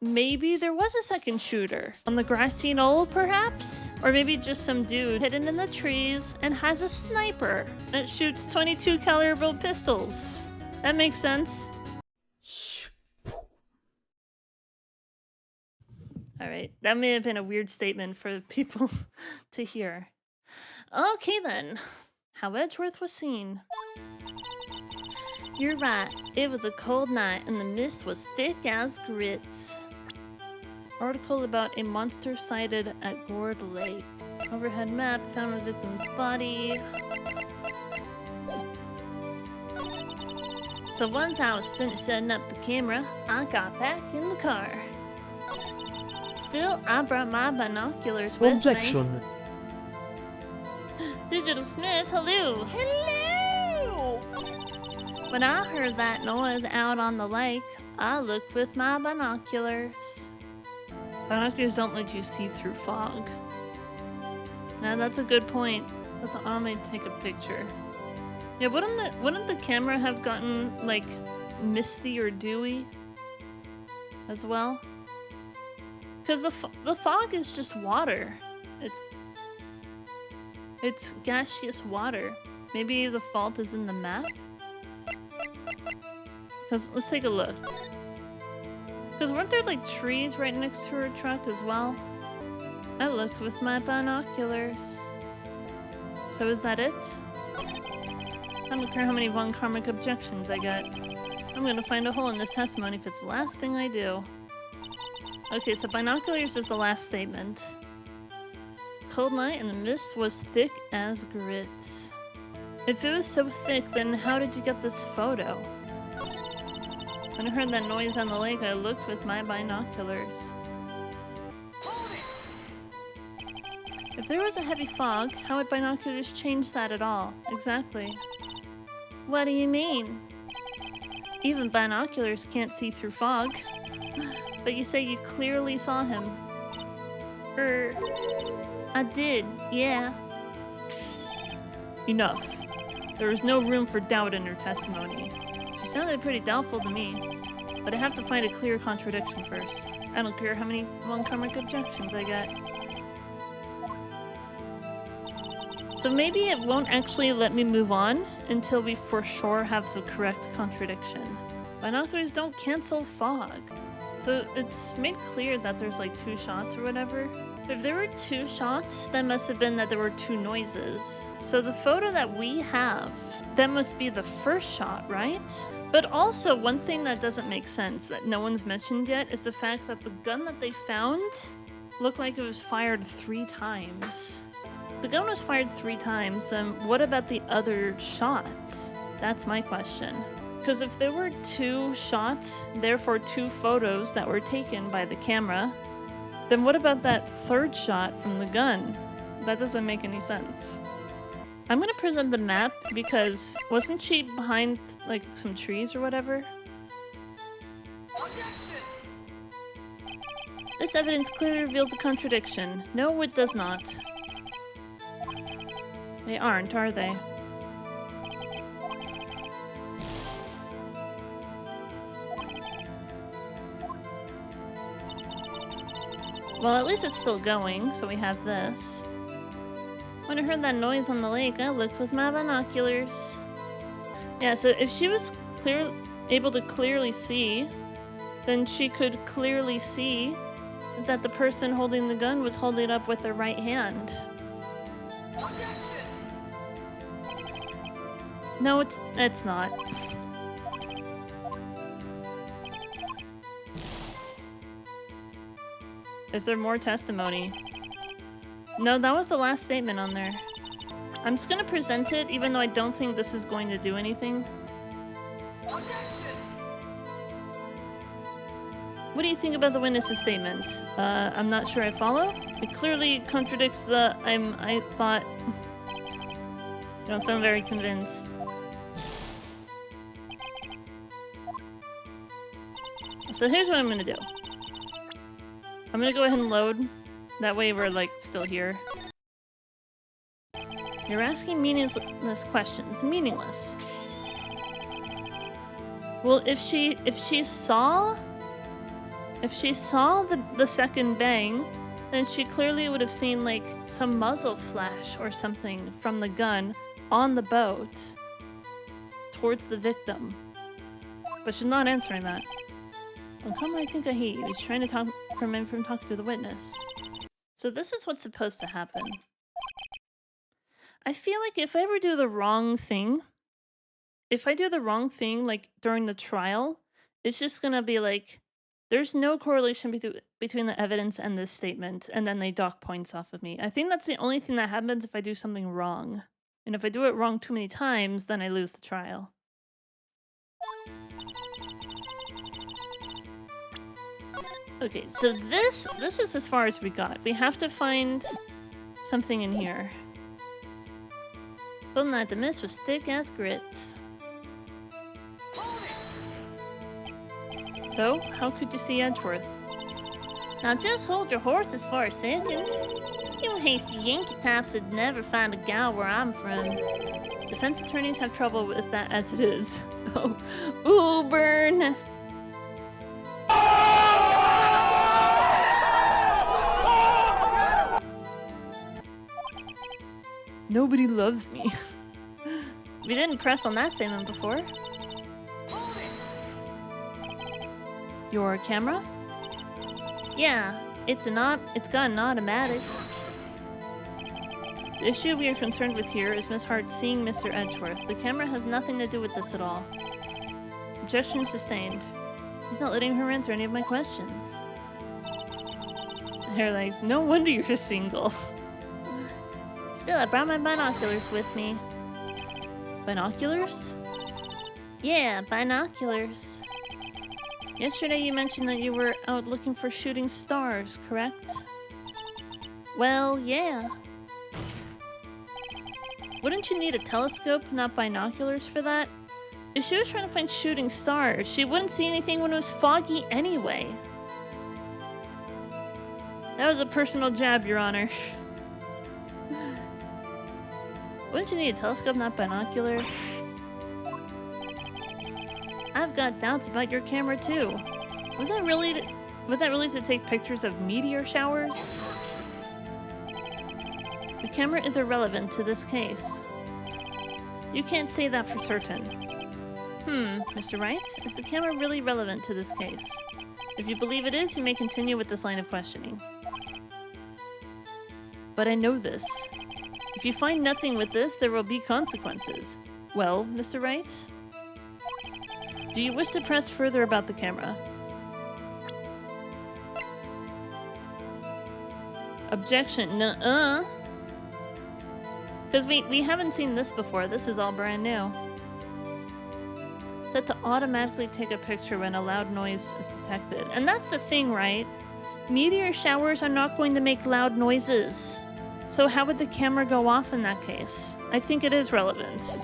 maybe there was a second shooter. On the grassy knoll, perhaps? Or maybe just some dude hidden in the trees and has a sniper that shoots 22 caliber pistols. That makes sense. Alright, that may have been a weird statement for people to hear. Okay then, how Edgeworth was seen. You're right, it was a cold night and the mist was thick as grits. Article about a monster sighted at Gourd Lake. Overhead map found the victim's body. So once I was finished setting up the camera, I got back in the car. Still, I brought my binoculars with Objection. me. Digital Smith, hello! Hello! When I heard that noise out on the lake, I looked with my binoculars. Binoculars don't let you see through fog. Now that's a good point. I may take a picture. Yeah, wouldn't the camera have gotten like misty or dewy as well? Because the fog is just water. It's gaseous water. Maybe the fault is in the map? Because let's take a look. Because weren't there like trees right next to her truck as well? I looked with my binoculars. So is that it? I don't care how many Von Karmic objections I get. I'm gonna find a hole in this testimony if it's the last thing I do. Okay, so binoculars is the last statement. It's a cold night and the mist was thick as grits. If it was so thick, then how did you get this photo? When I heard that noise on the lake, I looked with my binoculars. If there was a heavy fog, how would binoculars change that at all? Exactly. What do you mean? Even binoculars can't see through fog. But you say you clearly saw him. I did, yeah. Enough. There is no room for doubt in her testimony. She sounded pretty doubtful to me. But I have to find a clear contradiction first. I don't care how many Von Karmic objections I get. So maybe it won't actually let me move on until we for sure have the correct contradiction. Binoculars don't cancel fog. So it's made clear that there's like 2 shots or whatever. If there were 2 shots, that must have been that there were 2 noises. So the photo that we have, that must be the first shot, right? But also, one thing that doesn't make sense that no one's mentioned yet is the fact that the gun that they found looked like it was fired 3 times. The gun was fired 3 times, then what about the other shots? That's my question. Because if there were 2 shots, therefore 2 photos that were taken by the camera, then what about that 3rd shot from the gun? That doesn't make any sense. I'm gonna present the map because wasn't she behind like some trees or whatever? This evidence clearly reveals a contradiction. No, it does not. They aren't, are they? Well, at least it's still going, so we have this. When I heard that noise on the lake, I looked with my binoculars. Yeah, so if she was able to clearly see, then she could clearly see that the person holding the gun was holding it up with their right hand. No, it's not. Is there more testimony? No, that was the last statement on there. I'm just gonna present it, even though I don't think this is going to do anything. What do you think about the witness's statement? I'm not sure I follow. It clearly contradicts the I thought. You don't sound very convinced. So here's what I'm gonna do. I'm gonna go ahead and load. That way we're like still here. You're asking meaningless questions. Meaningless. Well, if she saw If she saw the second bang, then she clearly would have seen like some muzzle flash or something from the gun on the boat towards the victim. But she's not answering that. Oh, come on, I think I hate you. He's trying to prevent from talking to the witness. So this is what's supposed to happen. I feel like if I ever do the wrong thing, like during the trial, it's just gonna be like, there's no correlation between the evidence and this statement, and then they dock points off of me. I think that's the only thing that happens if I do something wrong. And if I do it wrong too many times, then I lose the trial. Okay, so this is as far as we got. We have to find something in here. Golden night, the mist was thick as grits. So, how could you see Edgeworth? Now just hold your horses for a second. You hasty Yankee types would never find a gal where I'm from. Defense attorneys have trouble with that as it is. Oh, ooh, burn! Nobody loves me. We didn't press on that statement before. Your camera? Yeah, it's got an automatic. The issue we are concerned with here is Miss Hart seeing Mr. Edgeworth. The camera has nothing to do with this at all. Objection sustained. He's not letting her answer any of my questions. They're like, no wonder you're single. Still, I brought my binoculars with me. Binoculars? Yeah, binoculars. Yesterday you mentioned that you were out looking for shooting stars, correct? Well, yeah. Wouldn't you need a telescope, not binoculars for that? If she was trying to find shooting stars, she wouldn't see anything when it was foggy anyway. That was a personal jab, Your Honor. Wouldn't you need a telescope, not binoculars? I've got doubts about your camera too. Was that really to take pictures of meteor showers? The camera is irrelevant to this case. You can't say that for certain. Mr. Wright, is the camera really relevant to this case? If you believe it is, you may continue with this line of questioning. But I know this. If you find nothing with this, there will be consequences. Well, Mr. Wright? Do you wish to press further about the camera? Objection. Nuh-uh. Because we haven't seen this before. This is all brand new. Set to automatically take a picture when a loud noise is detected. And that's the thing, right? Meteor showers are not going to make loud noises. So how would the camera go off in that case? I think it is relevant.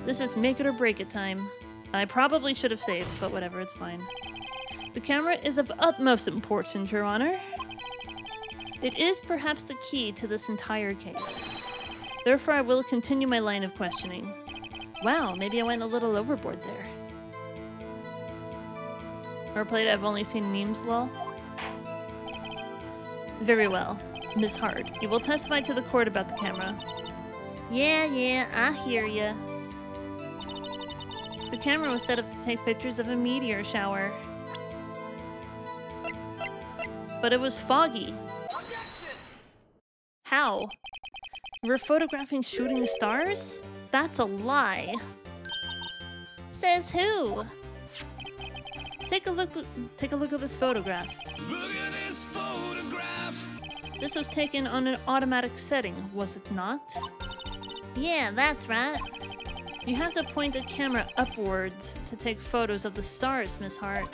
This is make it or break it time. I probably should have saved, but whatever, it's fine. The camera is of utmost importance, Your Honor. It is perhaps the key to this entire case. Therefore, I will continue my line of questioning. Wow, maybe I went a little overboard there. Or played I've only seen memes, lol. Very well. Miss Hart, you will testify to the court about the camera. Yeah, I hear ya. The camera was set up to take pictures of a meteor shower. But it was foggy. How? We're photographing shooting stars? That's a lie. Says who? Take a look at this photograph. Look at this photograph. This was taken on an automatic setting, was it not? Yeah, that's right. You have to point the camera upwards to take photos of the stars, Miss Hart.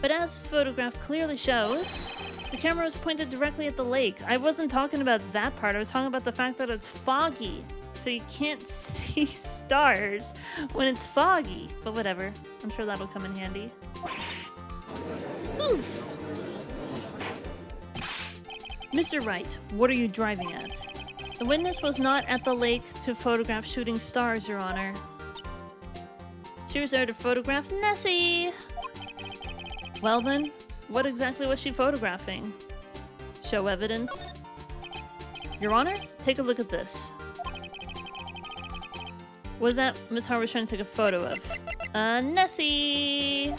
But as this photograph clearly shows, the camera was pointed directly at the lake. I wasn't talking about that part, I was talking about the fact that it's foggy. So you can't see stars when it's foggy. But whatever, I'm sure that'll come in handy. Oof! Mr. Wright, what are you driving at? The witness was not at the lake to photograph shooting stars, Your Honor. She was there to photograph Nessie. Well then, what exactly was she photographing? Show evidence. Your Honor, take a look at this. What was that Miss Hart was trying to take a photo of? Nessie!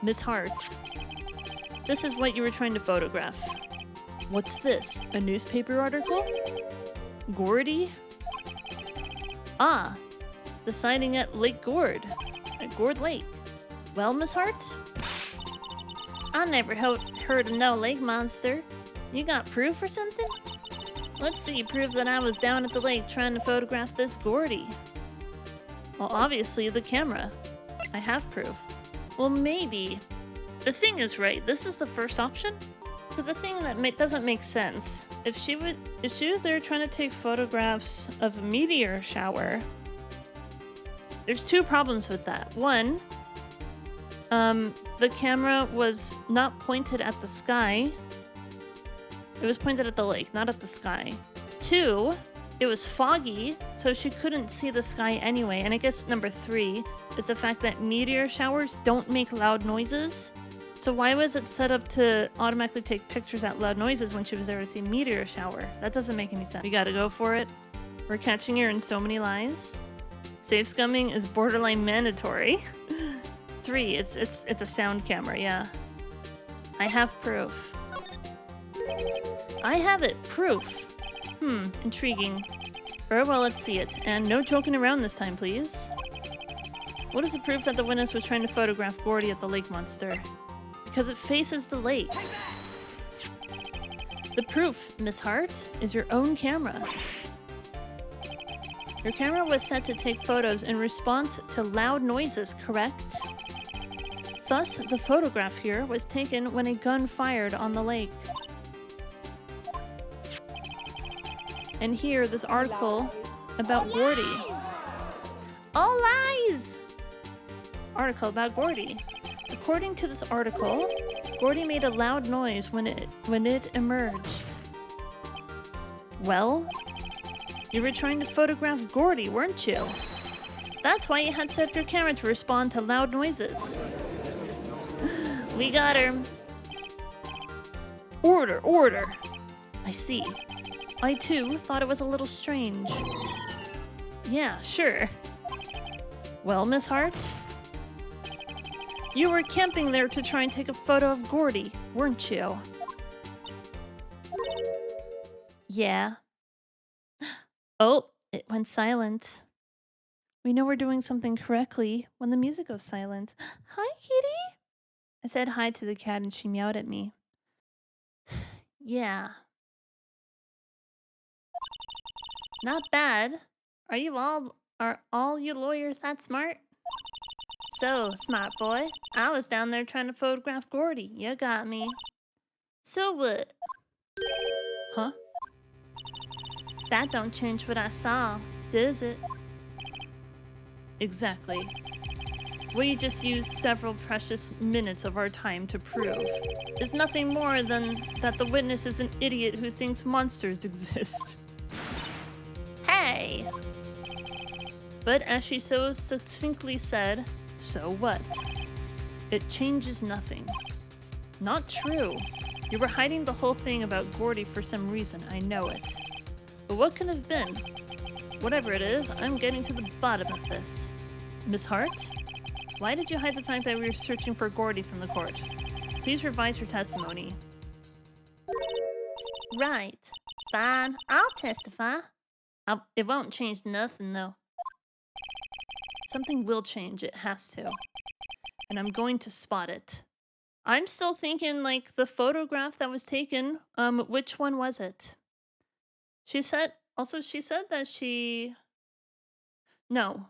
Miss Hart, this is what you were trying to photograph. What's this? A newspaper article? Gordy? Ah, the sighting at Lake Gord. At Gord Lake. Well, Miss Hart? I never heard of no lake monster. You got proof or something? Let's see proof that I was down at the lake trying to photograph this Gordy. Well, obviously the camera. I have proof. Well, maybe. The thing is, right, this is the first option? But the thing that doesn't make sense, if she was there trying to take photographs of a meteor shower, there's two problems with that. One, the camera was not pointed at the sky. It was pointed at the lake, not at the sky. Two, it was foggy, so she couldn't see the sky anyway. And I guess number three is the fact that meteor showers don't make loud noises. So why was it set up to automatically take pictures at loud noises when she was there to see a meteor shower? That doesn't make any sense. We gotta go for it. We're catching her in so many lies. Safe scumming is borderline mandatory. 3, it's a sound camera, yeah. I have proof. I have it, proof. Intriguing. Very well, let's see it. And no joking around this time, please. What is the proof that the witness was trying to photograph Gordy at the lake monster? Because it faces the lake. The proof, Miss Hart, is your own camera. Your camera was set to take photos in response to loud noises, correct? Thus, the photograph here was taken when a gun fired on the lake. And here, this article about Gordy. All lies! Article about Gordy. According to this article, Gordy made a loud noise when it emerged. Well, you were trying to photograph Gordy, weren't you? That's why you had set up your camera to respond to loud noises. We got her. Order, order. I see. I too thought it was a little strange. Yeah, sure. Well, Miss Hart? You were camping there to try and take a photo of Gordy, weren't you? Yeah. Oh, it went silent. We know we're doing something correctly when the music goes silent. Hi, kitty. I said hi to the cat and she meowed at me. Yeah. Not bad. Are all you lawyers that smart? So, smart boy, I was down there trying to photograph Gordy. You got me. So what? Huh? That don't change what I saw, does it? Exactly. We just used several precious minutes of our time to prove is nothing more than that the witness is an idiot who thinks monsters exist. Hey! But as she so succinctly said, so what? It changes nothing. Not true. You were hiding the whole thing about Gordy for some reason, I know it. But what could have been? Whatever it is, I'm getting to the bottom of this. Miss Hart? Why did you hide the fact that we were searching for Gordy from the court? Please revise your testimony. Right. Fine. I'll testify. It won't change nothing, though. Something will change. It has to. And I'm going to spot it. I'm still thinking, like, the photograph that was taken, which one was it? She said that she... No.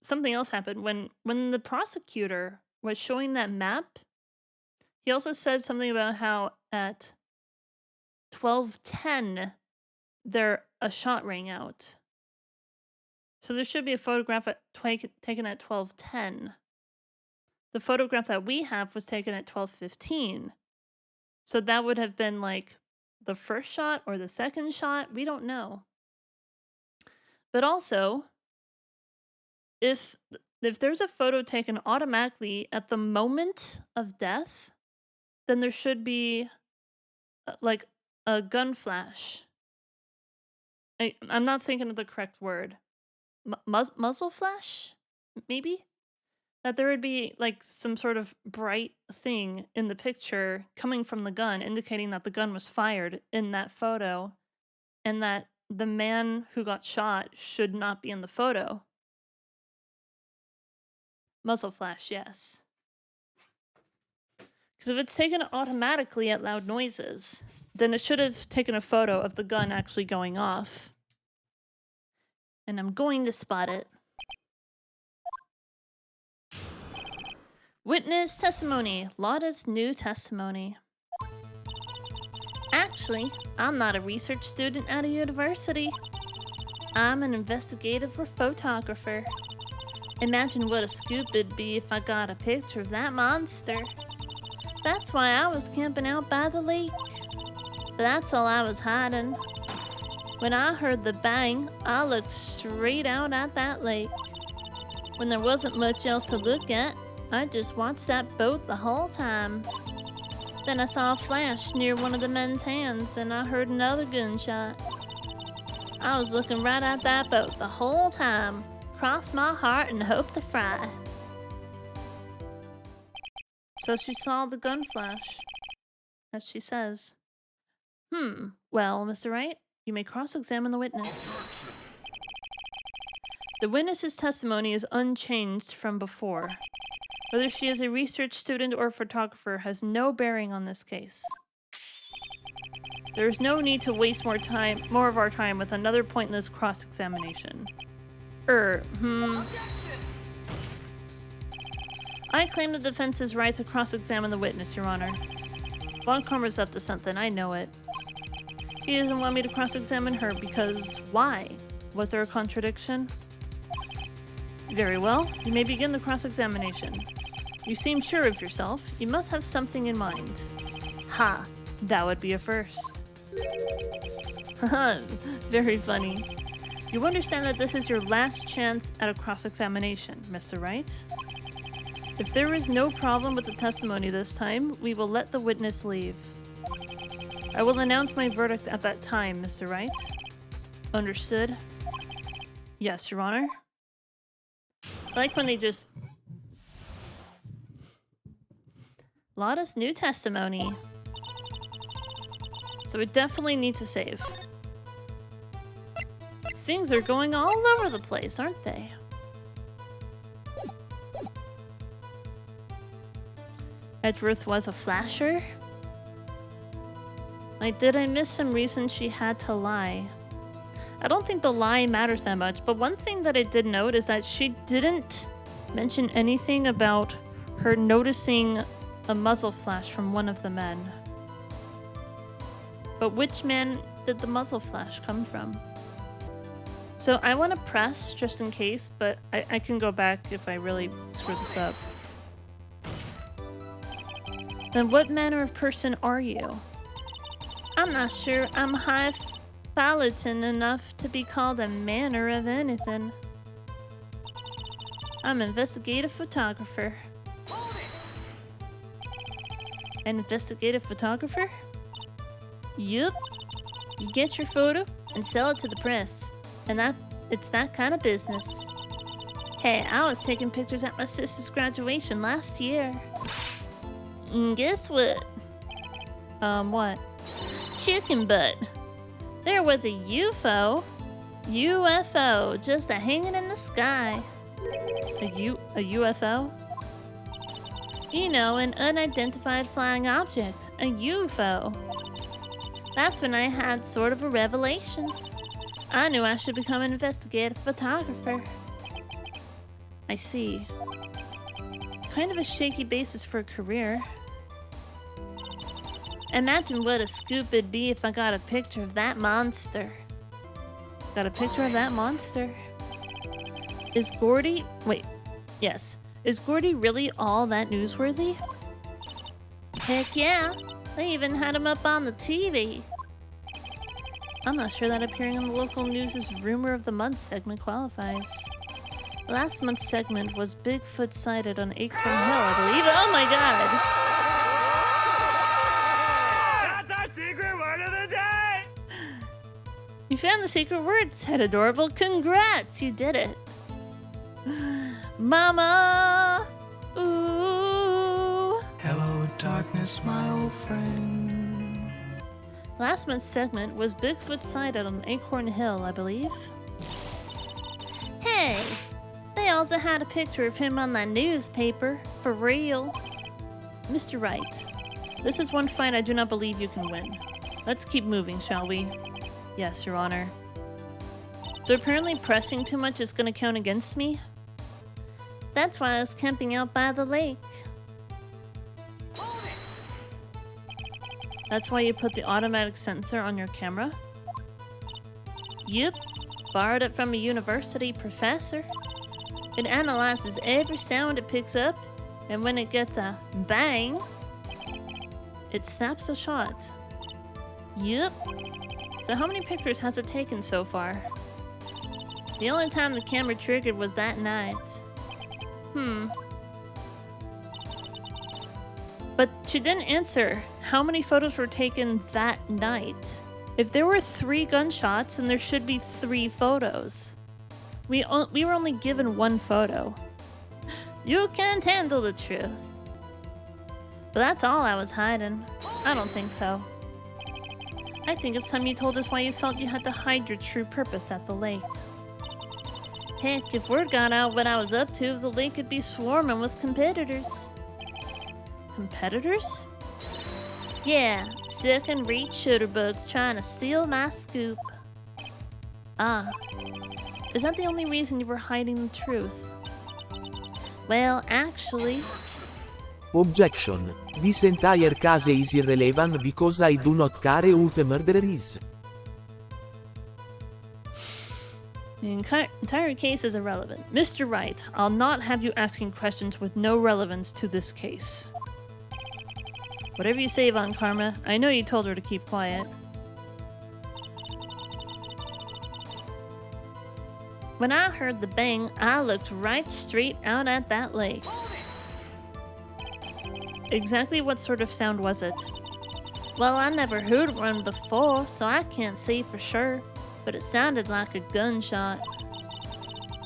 Something else happened. When the prosecutor was showing that map, he also said something about how at 12:10 a shot rang out. So there should be a photograph taken at 12:10. The photograph that we have was taken at 12:15. So that would have been like the first shot or the second shot. We don't know. But also, if there's a photo taken automatically at the moment of death, then there should be like a gun flash. I'm not thinking of the correct word. Muzzle flash, maybe? That there would be like some sort of bright thing in the picture coming from the gun, indicating that the gun was fired in that photo, and that the man who got shot should not be in the photo. Muzzle flash, yes. Because if it's taken automatically at loud noises, then it should have taken a photo of the gun actually going off. And I'm going to spot it. Witness testimony. Lotta's new testimony. Actually, I'm not a research student at a university. I'm an investigative photographer. Imagine what a scoop it'd be if I got a picture of that monster. That's why I was camping out by the lake. But that's all I was hiding. When I heard the bang, I looked straight out at that lake. When there wasn't much else to look at, I just watched that boat the whole time. Then I saw a flash near one of the men's hands, and I heard another gunshot. I was looking right at that boat the whole time. Cross my heart and hope to fry. So she saw the gun flash, as she says. Well, Mr. Wright, you may cross-examine the witness. The witness's testimony is unchanged from before. Whether she is a research student or a photographer has no bearing on this case. There is no need to waste more of our time with another pointless cross-examination. I claim the defense's right to cross-examine the witness, Your Honor. Von Karmer's up to something, I know it. He doesn't want me to cross-examine her because why? Was there a contradiction? Very well, you may begin the cross-examination. You seem sure of yourself. You must have something in mind. Ha! That would be a first. Haha, very funny. You understand that this is your last chance at a cross-examination, Mr. Wright? If there is no problem with the testimony this time, we will let the witness leave. I will announce my verdict at that time, Mr. Wright. Understood? Yes, Your Honor. I like when they just... Lotta's new testimony. So we definitely need to save. Things are going all over the place, aren't they? Edgeworth was a flasher? Like, did I miss some reason she had to lie? I don't think the lie matters that much, but one thing that I did note is that she didn't mention anything about her noticing a muzzle flash from one of the men. But which man did the muzzle flash come from? So I want to press just in case, but I can go back if I really screw this up. Then what manner of person are you? I'm not sure I'm highfalutin enough to be called a manner of anything. I'm an investigative photographer. An investigative photographer? Yup. You get your photo and sell it to the press. And it's that kind of business. Hey, I was taking pictures at my sister's graduation last year. And guess what? What? Chicken butt. There was a UFO, just hanging in the sky. A UFO? You know, an unidentified flying object, a UFO. That's when I had sort of a revelation. I knew I should become an investigative photographer. I see. Kind of a shaky basis for a career. Imagine what a scoop it'd be if I got a picture of that monster. Got a picture of that monster? Is Gordy... Wait. Yes. Is Gordy really all that newsworthy? Heck yeah. They even had him up on the TV. I'm not sure that appearing on the local news' Rumor of the Month segment qualifies. Last month's segment was Bigfoot sighted on Acorn Hill, I believe. Oh my god! That's our secret word of the day! You found the secret word, said Adorable. Congrats, you did it. Mama! Ooh! Hello, darkness, my old friend. Last month's segment was Bigfoot sighted on Acorn Hill, I believe. Hey! They also had a picture of him on that newspaper. For real. Mr. Wright, this is one fight I do not believe you can win. Let's keep moving, shall we? Yes, Your Honor. So apparently pressing too much is gonna count against me? That's why I was camping out by the lake. That's why you put the automatic sensor on your camera? Yep. Borrowed it from a university professor. It analyzes every sound it picks up, and when it gets a bang, it snaps a shot. Yep. So how many pictures has it taken so far? The only time the camera triggered was that night. But she didn't answer how many photos were taken that night. If there were 3 gunshots, then there should be 3 photos. We were only given 1 photo. You can't handle the truth. But that's all I was hiding. I don't think so. I think it's time you told us why you felt you had to hide your true purpose at the lake. Heck, if word got out what I was up to, the lake could be swarming with competitors. Competitors? Yeah, second rate shooterbugs trying to steal my scoop. Ah, is that the only reason you were hiding the truth? Well, actually... Objection. This entire case is irrelevant because I do not care who the murderer is. The entire case is irrelevant. Mr. Wright, I'll not have you asking questions with no relevance to this case. Whatever you say, Von Karma, I know you told her to keep quiet. When I heard the bang, I looked right straight out at that lake. Exactly what sort of sound was it? Well, I never heard one before, so I can't say for sure, but it sounded like a gunshot.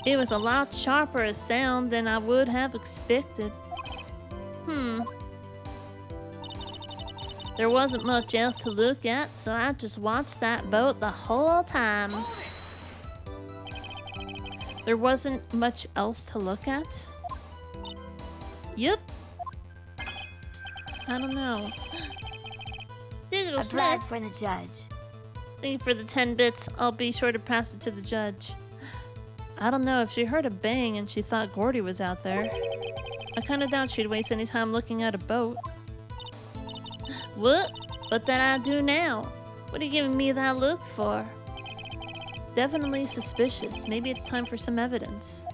It was a lot sharper a sound than I would have expected. There wasn't much else to look at, so I just watched that boat the whole time. There wasn't much else to look at? Yep. I don't know. Digital A Smith. bribe for the judge. Thank you for the 10 bits. I'll be sure to pass it to the judge. I don't know, if she heard a bang and she thought Gordy was out there, I kinda doubt she'd waste any time looking at a boat. What? What did I do now? What are you giving me that look for? Definitely suspicious. Maybe it's time for some evidence.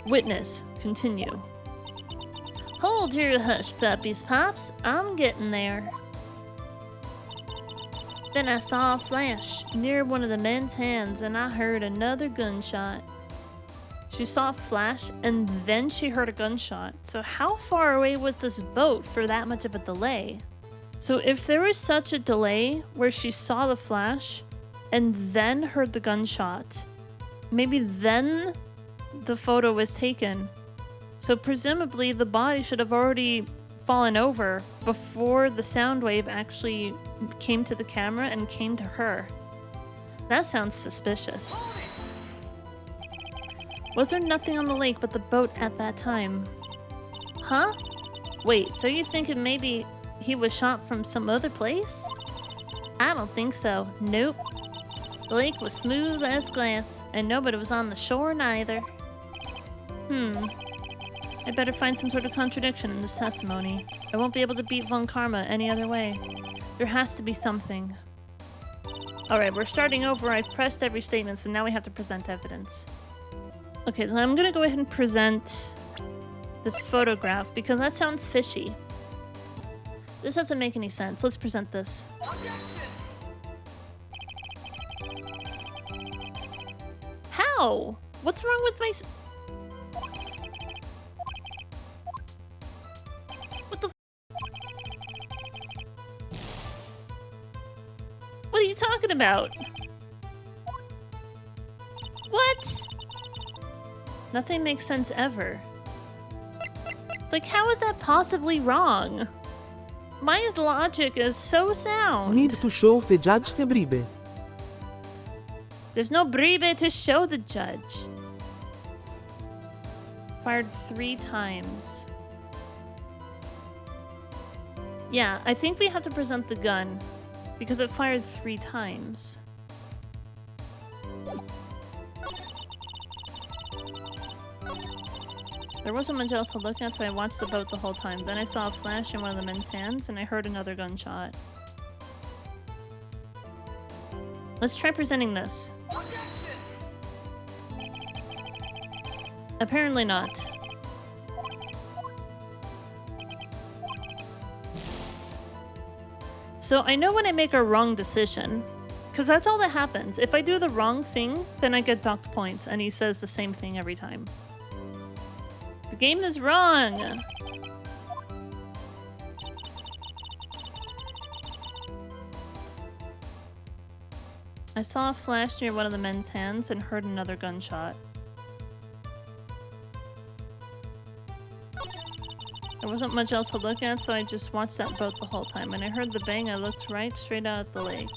Witness, continue. Hold your hush puppies, Pops. I'm getting there. Then I saw a flash near one of the men's hands and I heard another gunshot. She saw a flash and then she heard a gunshot. So how far away was this boat for that much of a delay? So if there was such a delay where she saw the flash and then heard the gunshot, maybe then the photo was taken. So presumably the body should have already fallen over before the sound wave actually came to the camera and came to her. That sounds suspicious. Was there nothing on the lake but the boat at that time? Huh? Wait, so you thinking maybe he was shot from some other place? I don't think so. Nope. The lake was smooth as glass, and nobody was on the shore neither. I better find some sort of contradiction in this testimony. I won't be able to beat Von Karma any other way. There has to be something. Alright, we're starting over. I've pressed every statement, so now we have to present evidence. Okay, so I'm gonna go ahead and present this photograph because that sounds fishy. This doesn't make any sense. Let's present this. How? What's wrong with my... What the... What are you talking about? What? Nothing makes sense ever. It's like, how is that possibly wrong? My logic is so sound. Need to show the judge the bribe. There's no bribe to show the judge. Fired 3 times. Yeah, I think we have to present the gun because it fired 3 times. There wasn't much else to look at, so I watched the boat the whole time. Then I saw a flash in one of the men's hands, and I heard another gunshot. Let's try presenting this. Apparently not. So I know when I make a wrong decision, because that's all that happens. If I do the wrong thing, then I get docked points, and he says the same thing every time. The game is wrong! I saw a flash near one of the men's hands and heard another gunshot. There wasn't much else to look at, so I just watched that boat the whole time. When I heard the bang, I looked right straight out at the lake.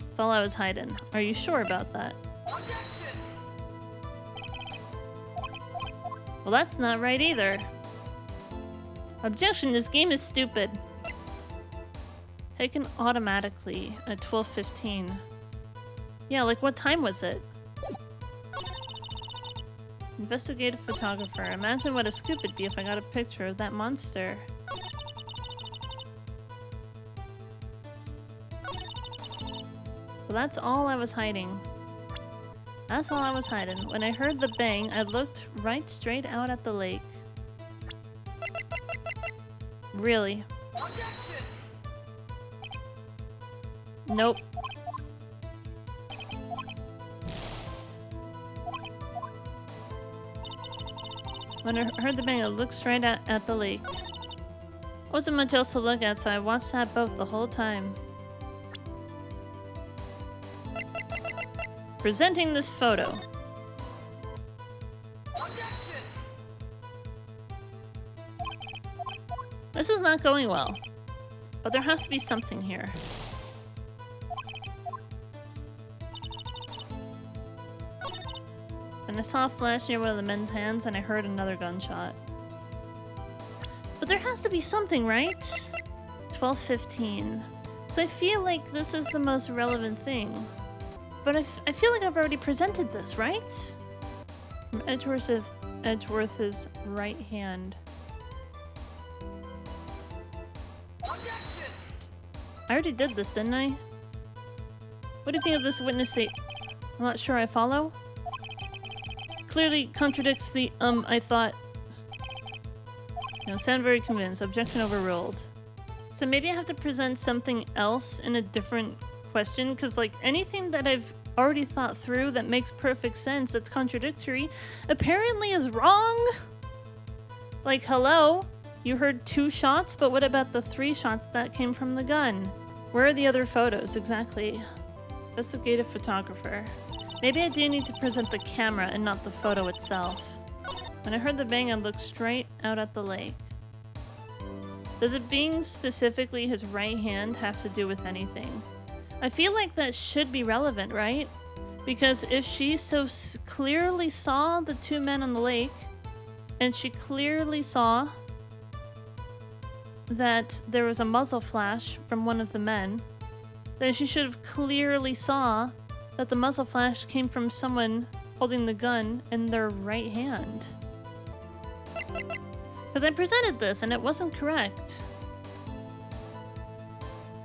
That's all I was hiding. Are you sure about that? Well, that's not right either. Objection, this game is stupid. Taken automatically at 12:15. Yeah, like what time was it? Investigative photographer. Imagine what a scoop it'd be if I got a picture of that monster. Well, that's all I was hiding. That's all I was hiding. When I heard the bang, I looked right straight out at the lake. Really? Nope. When I heard the bang, I looked straight at the lake. Wasn't much else to look at, so I watched that boat the whole time. Presenting this photo. This is not going well, but there has to be something here. And I saw a flash near one of the men's hands and I heard another gunshot. But there has to be something, right? 12:15. So I feel like this is the most relevant thing. But I feel like I've already presented this, right? From Edgeworth's right hand. I already did this, didn't I? What do you think of this witness state? I'm not sure I follow. Clearly contradicts the I thought. No, sound very convinced. Objection overruled. So maybe I have to present something else in a different question, because like anything that I've already thought through that makes perfect sense that's contradictory apparently is wrong. Like, hello, you heard 2 shots, but what about the 3 shots that came from the gun? Where are the other photos exactly? Investigative photographer. Maybe I do need to present the camera and not the photo itself. When I heard the bang, I looked straight out at the lake. Does it being specifically his right hand have to do with anything? I feel like that should be relevant, right? Because if she so clearly saw the 2 men on the lake, and she clearly saw that there was a muzzle flash from one of the men, then she should have clearly saw that the muzzle flash came from someone holding the gun in their right hand. Because I presented this and it wasn't correct.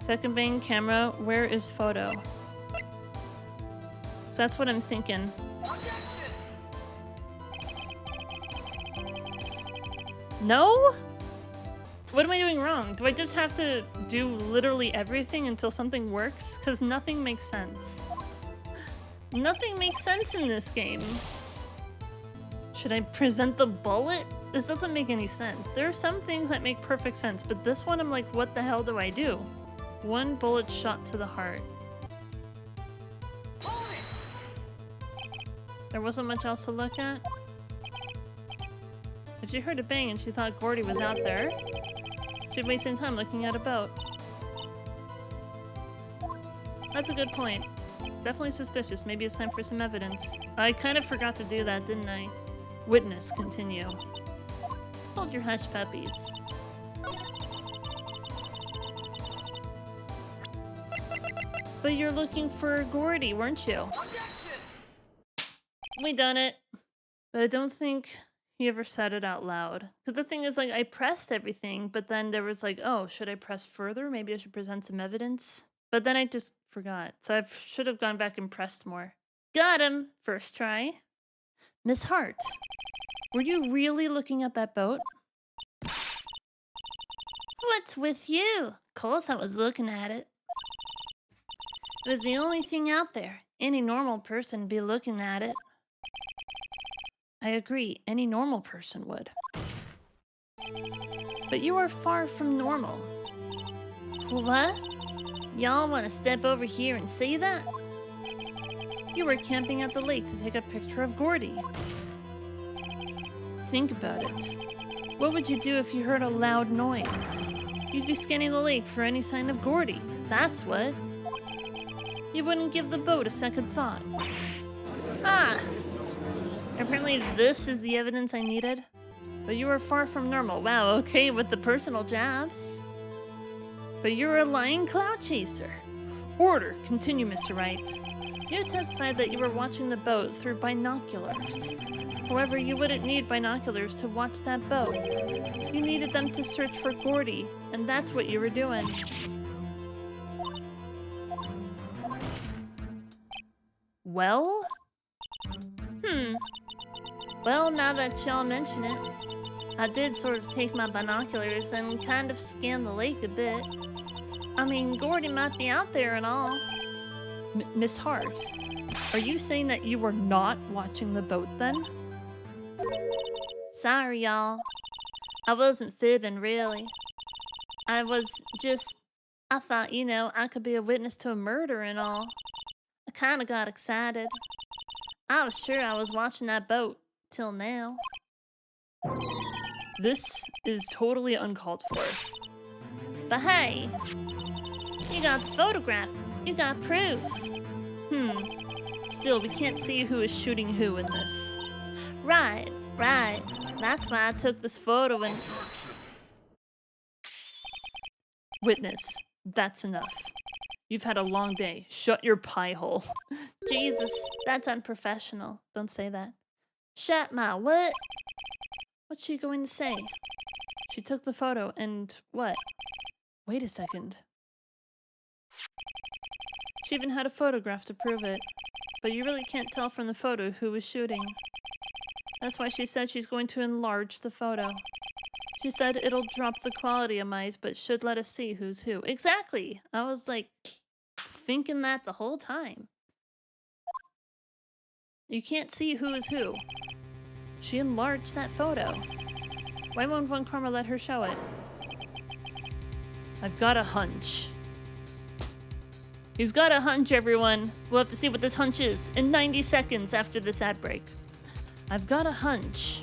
Second bang, camera, where is photo? So that's what I'm thinking. No? What am I doing wrong? Do I just have to do literally everything until something works? Because nothing makes sense. Nothing makes sense in this game. Should I present the bullet? This doesn't make any sense. There are some things that make perfect sense, but this one I'm like, what the hell do I do? One bullet shot to the heart. There wasn't much else to look at? If she heard a bang and she thought Gordy was out there, she'd waste some time looking at a boat. That's a good point. Definitely suspicious. Maybe it's time for some evidence. I kind of forgot to do that, didn't I? Witness, continue. Hold your hush puppies. But you're looking for Gordy, weren't you? We done it. But I don't think he ever said it out loud. Because the thing is, like, I pressed everything, but then there was like, oh, should I press further? Maybe I should present some evidence. But then I just forgot. So I should have gone back and pressed more. Got him! First try. Miss Hart, were you really looking at that boat? What's with you? Of course I was looking at it. It was the only thing out there. Any normal person would be looking at it. I agree, any normal person would. But you are far from normal. What? Y'all want to step over here and say that? You were camping at the lake to take a picture of Gordy. Think about it. What would you do if you heard a loud noise? You'd be scanning the lake for any sign of Gordy. That's what. You wouldn't give the boat a second thought. Ah! Apparently this is the evidence I needed. But you were far from normal. Wow, okay with the personal jabs. But you're a lying cloud chaser. Order, continue, Mr. Wright. You testified that you were watching the boat through binoculars. However, you wouldn't need binoculars to watch that boat. You needed them to search for Gordy, and that's what you were doing. Well? Well, now that y'all mention it, I did sort of take my binoculars and kind of scan the lake a bit. I mean, Gordy might be out there and all. Miss Hart, are you saying that you were not watching the boat then? Sorry, y'all. I wasn't fibbing, really. I thought, you know, I could be a witness to a murder and all. I kind of got excited. I was sure I was watching that boat, till now. This is totally uncalled for. But hey, you got the photograph. You got proof. Still, we can't see who is shooting who in this. Right. That's why I took this photo and... Witness, that's enough. You've had a long day. Shut your pie hole. Jesus, that's unprofessional. Don't say that. Shut my what? What's she going to say? She took the photo and what? Wait a second. She even had a photograph to prove it. But you really can't tell from the photo who was shooting. That's why she said she's going to enlarge the photo. She said it'll drop the quality a mite, but should let us see who's who. Exactly! I was like, thinking that the whole time. You can't see who is who. She enlarged that photo. Why won't Von Karma let her show it? I've got a hunch. He's got a hunch, everyone. We'll have to see what this hunch is in 90 seconds after this ad break. I've got a hunch.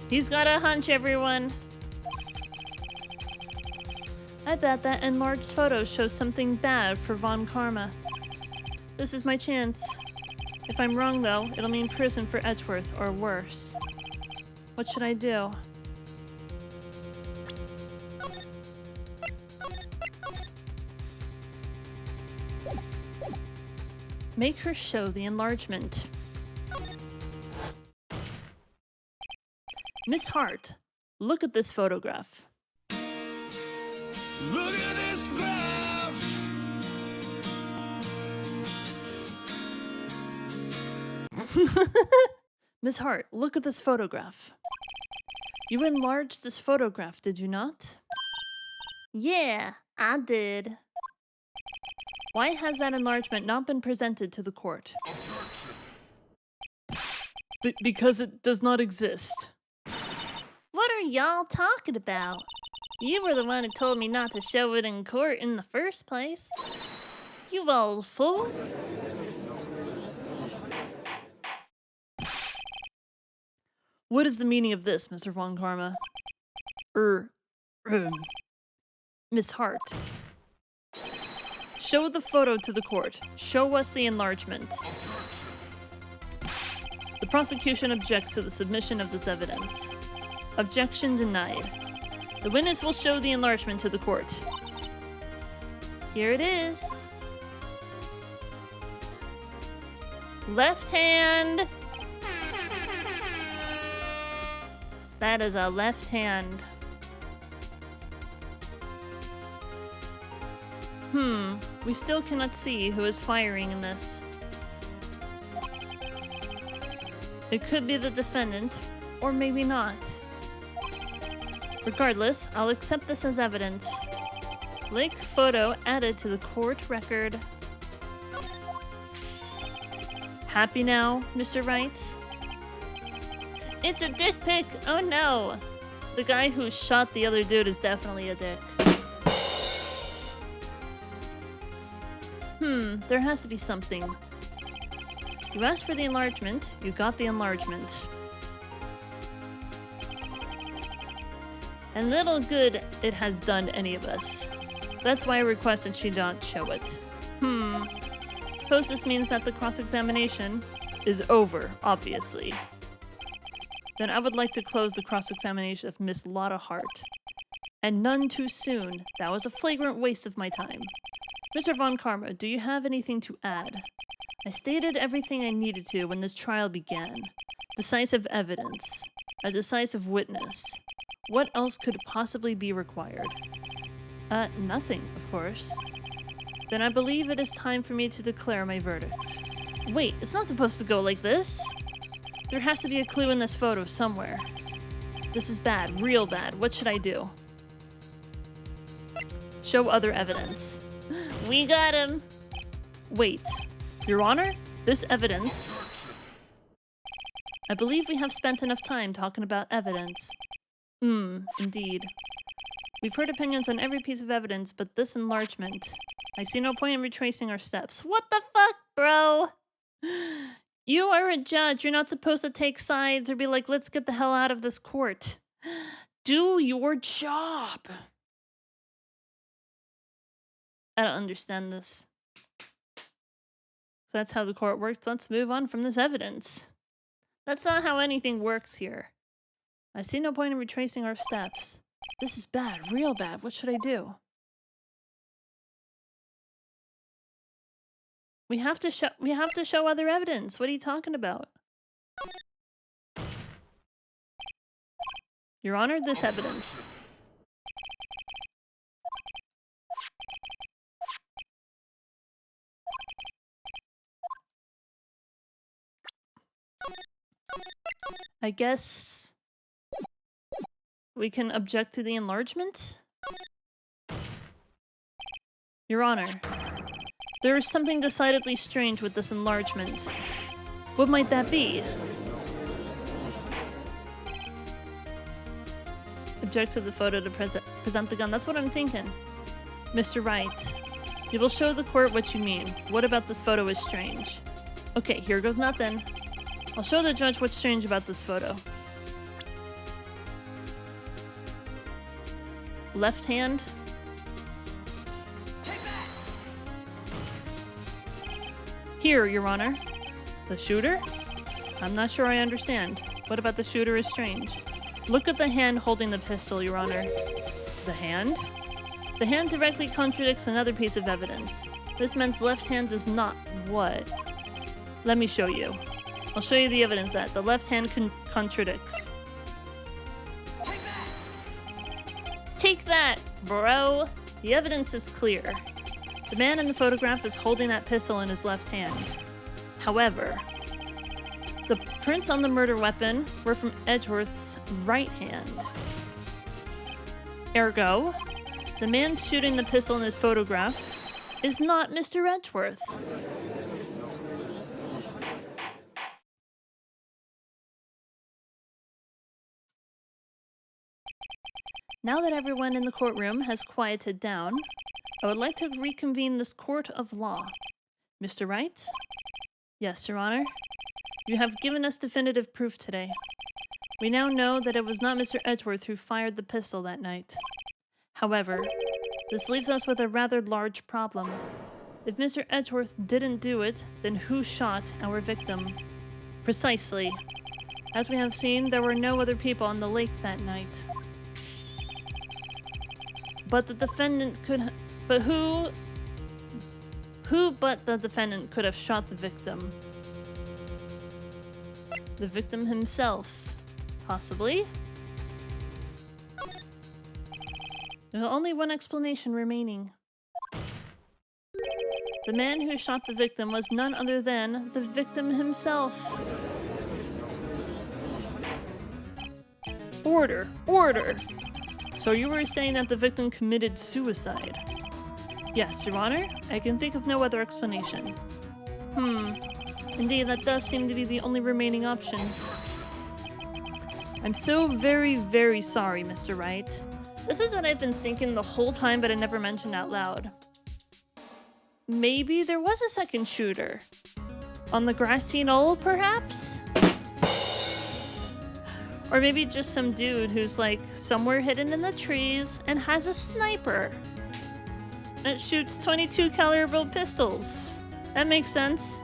He's got a hunch, everyone. I bet that enlarged photo shows something bad for Von Karma. This is my chance. If I'm wrong, though, it'll mean prison for Edgeworth or worse. What should I do? Make her show the enlargement. Miss Hart, look at this photograph. Look at this graph. Miss Hart, look at this photograph. You enlarged this photograph, did you not? Yeah, I did. Why has that enlargement not been presented to the court? Objection. Because it does not exist. What are y'all talking about? You were the one who told me not to show it in court in the first place. You old fool. What is the meaning of this, Mr. Von Karma? Miss Hart. Show the photo to the court. Show us the enlargement. The prosecution objects to the submission of this evidence. Objection denied. The witness will show the enlargement to the court. Here it is. Left hand. That is a left hand. We still cannot see who is firing in this. It could be the defendant, or maybe not. Regardless, I'll accept this as evidence. Link photo added to the court record. Happy now, Mr. Wright? It's a dick pic! Oh no! The guy who shot the other dude is definitely a dick. There has to be something. You asked for the enlargement, you got the enlargement. And little good it has done any of us. That's why I requested she not show it. Suppose this means that the cross-examination is over, obviously. Then I would like to close the cross-examination of Miss Lotta Hart. And none too soon. That was a flagrant waste of my time. Mr. Von Karma, do you have anything to add? I stated everything I needed to when this trial began. Decisive evidence. A decisive witness. What else could possibly be required? Nothing, of course. Then I believe it is time for me to declare my verdict. Wait, it's not supposed to go like this. There has to be a clue in this photo somewhere. This is bad, real bad. What should I do? Show other evidence. We got him! Wait, Your Honor, this evidence... I believe we have spent enough time talking about evidence. Indeed. We've heard opinions on every piece of evidence, but this enlargement... I see no point in retracing our steps. What the fuck, bro? You are a judge. You're not supposed to take sides or be like, let's get the hell out of this court. Do your job. I don't understand this. So that's how the court works. Let's move on from this evidence. That's not how anything works here. I see no point in retracing our steps. This is bad, real bad. What should I do? We have to show other evidence. What are you talking about? Your Honor, this evidence. I guess we can object to the enlargement? Your Honor, there is something decidedly strange with this enlargement. What might that be? Object to the photo to present the gun. That's what I'm thinking. Mr. Wright, you will show the court what you mean. What about this photo is strange? Okay, here goes nothing. I'll show the judge what's strange about this photo. Left hand. Here, Your Honor. The shooter? I'm not sure I understand. What about the shooter is strange? Look at the hand holding the pistol, Your Honor. The hand? The hand directly contradicts another piece of evidence. This man's left hand does not... What? Let me show you. I'll show you the evidence that the left hand contradicts. Take that, bro! The evidence is clear. The man in the photograph is holding that pistol in his left hand. However, the prints on the murder weapon were from Edgeworth's right hand. Ergo, the man shooting the pistol in his photograph is not Mr. Edgeworth. Now that everyone in the courtroom has quieted down, I would like to reconvene this court of law. Mr. Wright? Yes, Your Honor. You have given us definitive proof today. We now know that it was not Mr. Edgeworth who fired the pistol that night. However, this leaves us with a rather large problem. If Mr. Edgeworth didn't do it, then who shot our victim? Precisely. As we have seen, there were no other people on the lake that night. But the defendant could... But who but the defendant could have shot the victim? The victim himself. Possibly. There's only one explanation remaining. The man who shot the victim was none other than the victim himself. Order! Order! So you were saying that the victim committed suicide? Yes, Your Honor. I can think of no other explanation. Indeed, that does seem to be the only remaining option. I'm so very, very sorry, Mr. Wright. This is what I've been thinking the whole time, but I never mentioned out loud. Maybe there was a second shooter. On the grassy knoll, perhaps? Or maybe just some dude who's like somewhere hidden in the trees and has a sniper that shoots 22 caliber pistols. That makes sense.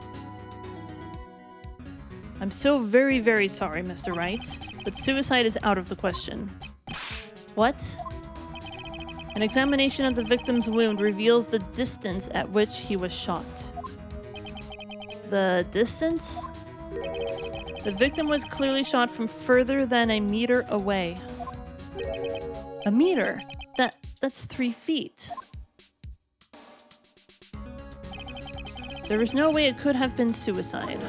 I'm so very, very sorry, Mr. Wright, but suicide is out of the question. What? An examination of the victim's wound reveals the distance at which he was shot. The distance? The victim was clearly shot from further than a meter away. A meter? That's 3 feet. There was no way it could have been suicide.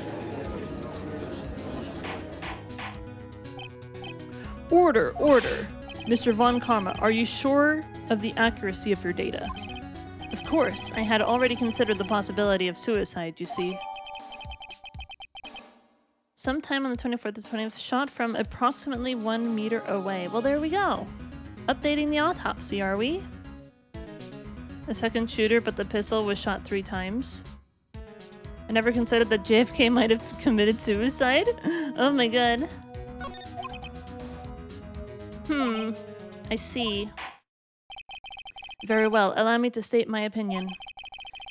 Order, order. Mr. Von Karma, are you sure of the accuracy of your data? Of course, I had already considered the possibility of suicide, you see. Sometime on the 24th or 20th, shot from approximately 1 meter away. Well, there we go. Updating the autopsy, are we? A second shooter, but the pistol was shot 3 times. I never considered that JFK might have committed suicide. Oh my god. I see. Very well, allow me to state my opinion.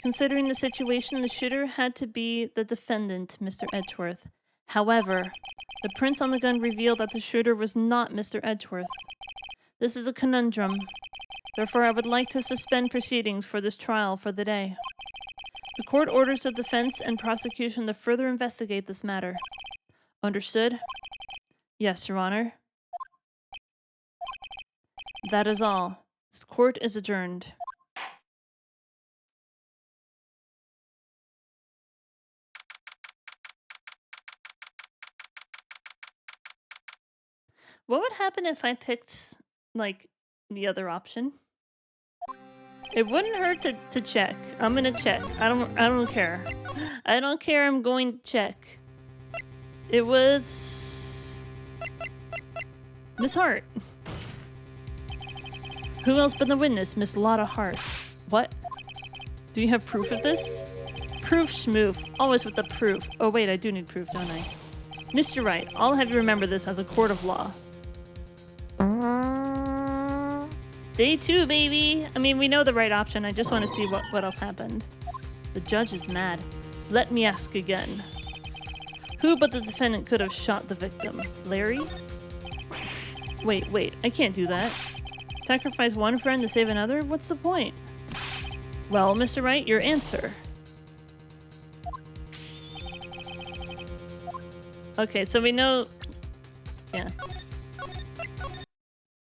Considering the situation, the shooter had to be the defendant, Mr. Edgeworth. However, the prints on the gun reveal that the shooter was not Mr. Edgeworth. This is a conundrum. Therefore, I would like to suspend proceedings for this trial for the day. The court orders the defense and prosecution to further investigate this matter. Understood? Yes, Your Honor. That is all. This court is adjourned. What would happen if I picked, like, the other option? It wouldn't hurt to check. I'm gonna check. I don't care. I don't care, I'm going to check. It was... Miss Hart. Who else but the witness, Miss Lotta Hart? What? Do you have proof of this? Proof, schmoof. Always with the proof. Oh wait, I do need proof, don't I? Mr. Wright, I'll have you remember this as a court of law. Day 2, baby! I mean, we know the right option. I just want to see what else happened. The judge is mad. Let me ask again. Who but the defendant could have shot the victim? Larry? Wait, I can't do that. Sacrifice one friend to save another? What's the point? Well, Mr. Wright, your answer. Okay, so we know... Yeah.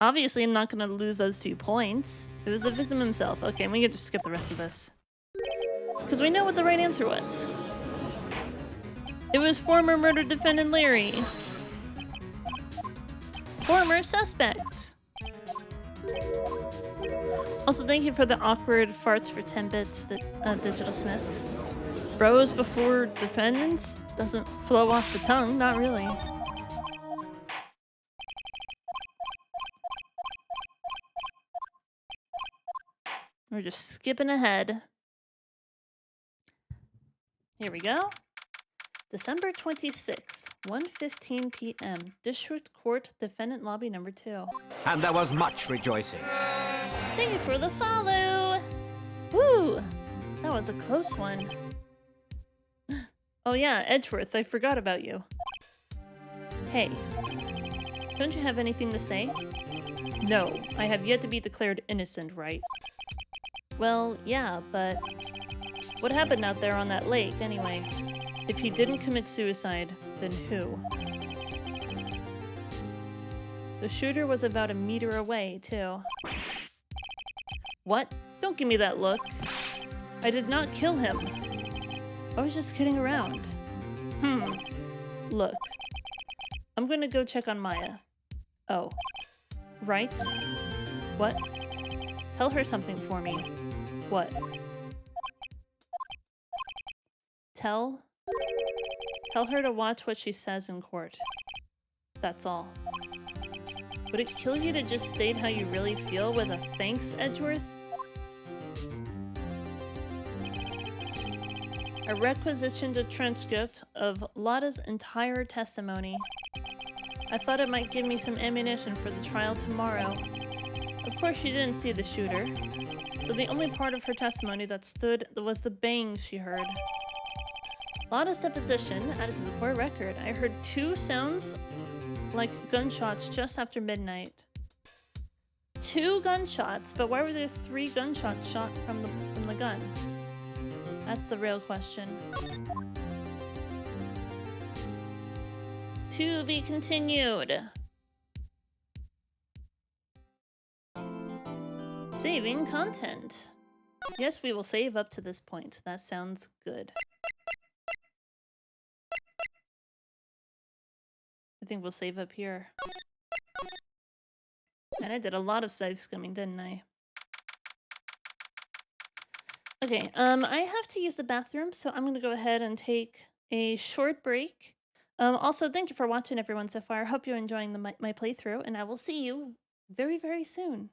Obviously, I'm not going to lose those 2 points. It was the victim himself. Okay, we can just skip the rest of this. Because we know what the right answer was. It was former murder defendant Larry. Former suspect. Also, thank you for the awkward farts for 10 bits, Digital Smith. Bros before defendants doesn't flow off the tongue, not really. We're just skipping ahead. Here we go. December 26th, 1:15 p.m. District Court Defendant Lobby number 2. And there was much rejoicing. Thank you for the follow! Woo! That was a close one. Oh yeah, Edgeworth, I forgot about you. Hey, don't you have anything to say? No, I have yet to be declared innocent, Wright. Well, yeah, but what happened out there on that lake, anyway? If he didn't commit suicide, then who? The shooter was about a meter away, too. What? Don't give me that look. I did not kill him. I was just kidding around. Look. I'm gonna go check on Maya. Oh. Right? What? Tell her something for me. What? Tell her to watch what she says in court. That's all. Would it kill you to just state how you really feel with a thanks, Edgeworth? I requisitioned a transcript of Lotta's entire testimony. I thought it might give me some ammunition for the trial tomorrow. Of course, she didn't see the shooter, so the only part of her testimony that stood was the bangs she heard. Lotta's deposition added to the court record. I heard 2 sounds like gunshots just after midnight. 2 gunshots? But why were there 3 gunshots shot from the gun? That's the real question. To be continued. Saving content. Yes, we will save up to this point. That sounds good. I think we'll save up here. And I did a lot of save skimming, didn't I? Okay, I have to use the bathroom, so I'm gonna go ahead and take a short break. Also, thank you for watching, everyone, so far. I hope you're enjoying my playthrough, and I will see you very, very soon.